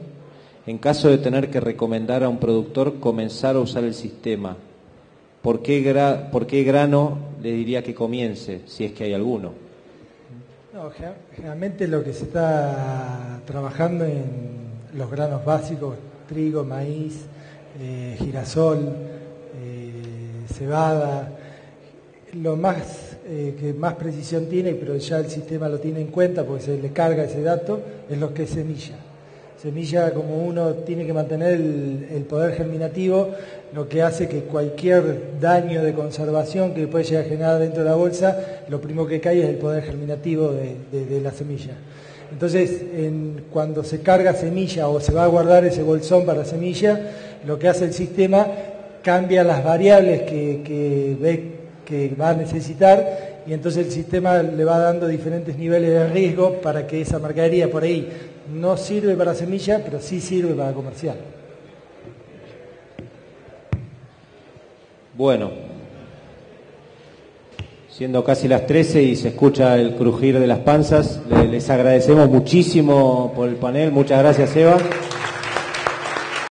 En caso de tener que recomendar a un productor comenzar a usar el sistema, ¿por qué grano le diría que comience, si es que hay alguno? No, generalmente lo que se está trabajando en los granos básicos, trigo, maíz, girasol, cebada, lo más que más precisión tiene, pero ya el sistema lo tiene en cuenta porque se le carga ese dato, es lo que es semilla. Semilla, como uno tiene que mantener el poder germinativo, lo que hace que cualquier daño de conservación que puede llegar a generar dentro de la bolsa, lo primero que cae es el poder germinativo de la semilla. Entonces, cuando se carga semilla o se va a guardar ese bolsón para semilla, lo que hace el sistema cambia las variables que ve que va a necesitar y entonces el sistema le va dando diferentes niveles de riesgo para que esa mercadería por ahí no sirve para semilla, pero sí sirve para comercial. Bueno, siendo casi las 13 y se escucha el crujir de las panzas, les agradecemos muchísimo por el panel. Muchas gracias, Eva.